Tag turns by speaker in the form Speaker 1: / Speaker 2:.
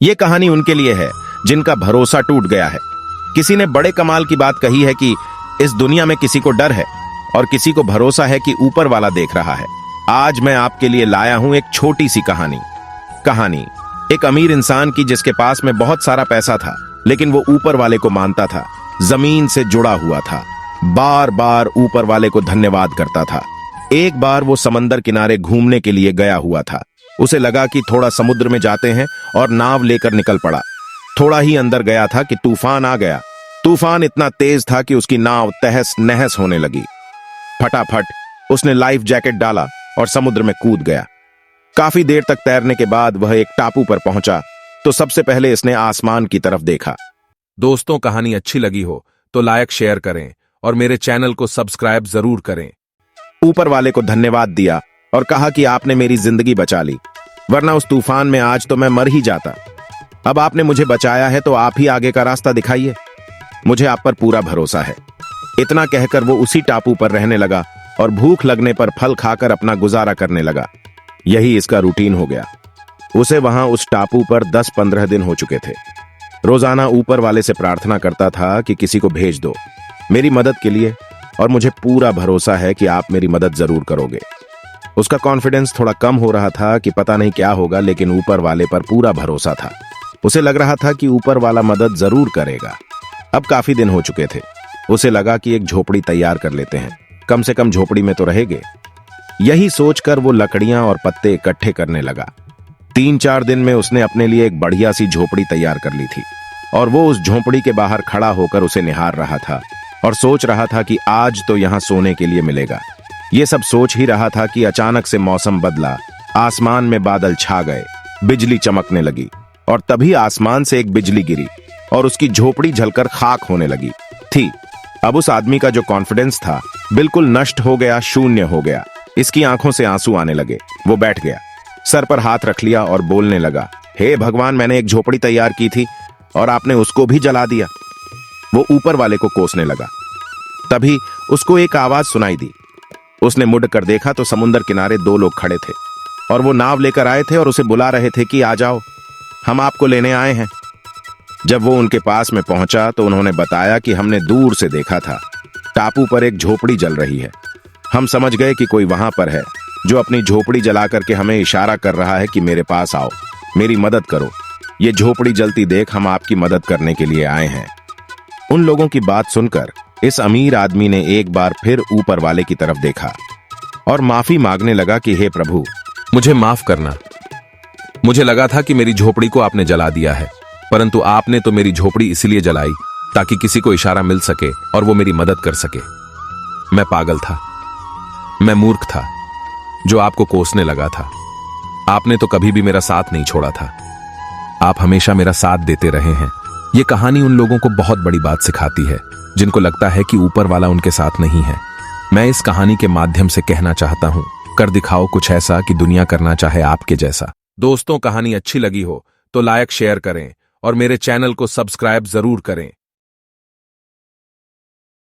Speaker 1: ये कहानी उनके लिए है जिनका भरोसा टूट गया है। किसी ने बड़े कमाल की बात कही है कि इस दुनिया में किसी को डर है और किसी को भरोसा है कि ऊपर वाला देख रहा है। आज मैं आपके लिए लाया हूं एक छोटी सी कहानी एक अमीर इंसान की जिसके पास में बहुत सारा पैसा था, लेकिन वो ऊपर वाले को मानता था, जमीन से जुड़ा हुआ था, बार बार ऊपर वाले को धन्यवाद करता था। एक बार वो समंदर किनारे घूमने के लिए गया हुआ था। उसे लगा कि थोड़ा समुद्र में जाते हैं और नाव लेकर निकल पड़ा। थोड़ा ही अंदर गया था कि तूफान आ गया। तूफान इतना तेज था कि उसकी नाव तहस नहस होने लगी। फटाफट उसने लाइफ जैकेट डाला और समुद्र में कूद गया। काफी देर तक तैरने के बाद वह एक टापू पर पहुंचा तो सबसे पहले इसने आसमान की तरफ देखा।
Speaker 2: दोस्तों, कहानी अच्छी लगी हो तो लाइक शेयर करें और मेरे चैनल को सब्सक्राइब जरूर करें।
Speaker 1: ऊपर वाले को धन्यवाद दिया और कहा कि आपने मेरी जिंदगी बचा ली, वरना उस तूफान में आज तो मैं मर ही जाता। अब आपने मुझे बचाया है तो आप ही आगे का रास्ता दिखाइए, मुझे आप पर पूरा भरोसा है। इतना कहकर वो उसी टापू पर रहने लगा और भूख लगने पर फल खाकर अपना गुजारा करने लगा। यही इसका रूटीन हो गया। उसे वहां उस टापू पर 10-15 दिन हो चुके थे। रोजाना ऊपर वाले से प्रार्थना करता था कि किसी को भेज दो मेरी मदद के लिए, और मुझे पूरा भरोसा है कि आप मेरी मदद जरूर करोगे। उसका कॉन्फिडेंस थोड़ा कम हो रहा था कि पता नहीं क्या होगा, लेकिन ऊपर वाले पर पूरा भरोसा था। उसे लग रहा था कि ऊपर वाला मदद जरूर करेगा। अब काफी दिन हो चुके थे। उसे लगा कि एक झोपड़ी तैयार कर लेते हैं, कम से कम झोपड़ी में तो रहेंगे। यही सोचकर वो लकड़ियां और पत्ते इकट्ठे करने लगा। 3-4 दिन में उसने अपने लिए एक बढ़िया सी झोपड़ी तैयार कर ली थी और वो उस झोपड़ी के बाहर खड़ा होकर उसे निहार रहा था और सोच रहा था कि आज तो यहां सोने के लिए मिलेगा। ये सब सोच ही रहा था कि अचानक से मौसम बदला, आसमान में बादल छा गए, बिजली चमकने लगी और तभी आसमान से एक बिजली गिरी और उसकी झोपड़ी जलकर खाक होने लगी थी। अब उस आदमी का जो कॉन्फिडेंस था बिल्कुल नष्ट हो गया, शून्य हो गया। इसकी आंखों से आंसू आने लगे। वो बैठ गया, सर पर हाथ रख लिया और बोलने लगा, हे भगवान, मैंने एक झोपड़ी तैयार की थी और आपने उसको भी जला दिया। वो ऊपर वाले को कोसने लगा। तभी उसको एक आवाज सुनाई दी। उसने मुड़ कर देखा तो समुद्र किनारे 2 लोग खड़े थे और वो नाव लेकर आए थे और उसे बुला रहे थे कि आ जाओ, हम आपको लेने आए हैं। जब वो उनके पास में पहुंचा तो उन्होंने बताया कि हमने दूर से देखा था, टापू पर एक झोपड़ी जल रही है। हम समझ गए कि कोई वहां पर है जो अपनी झोपड़ी जला करके हमें इशारा कर रहा है कि मेरे पास आओ, मेरी मदद करो। ये झोपड़ी जलती देख हम आपकी मदद करने के लिए आए हैं। उन लोगों की बात सुनकर इस अमीर आदमी ने एक बार फिर ऊपर वाले की तरफ देखा और माफी मांगने लगा कि हे प्रभु,
Speaker 2: मुझे माफ करना। मुझे लगा था कि मेरी झोपड़ी को आपने जला दिया है, परंतु आपने तो मेरी झोपड़ी इसलिए जलाई ताकि किसी को इशारा मिल सके और वो मेरी मदद कर सके। मैं पागल था, मैं मूर्ख था जो आपको कोसने लगा था। आपने तो कभी भी मेरा साथ नहीं छोड़ा था। आप हमेशा मेरा साथ देते रहे हैं। ये कहानी उन लोगों को बहुत बड़ी बात सिखाती है जिनको लगता है कि ऊपर वाला उनके साथ नहीं है। मैं इस कहानी के माध्यम से कहना चाहता हूं, कर दिखाओ कुछ ऐसा कि दुनिया करना चाहे आपके जैसा। दोस्तों, कहानी अच्छी लगी हो तो लाइक शेयर करें और मेरे चैनल को सब्सक्राइब जरूर करें।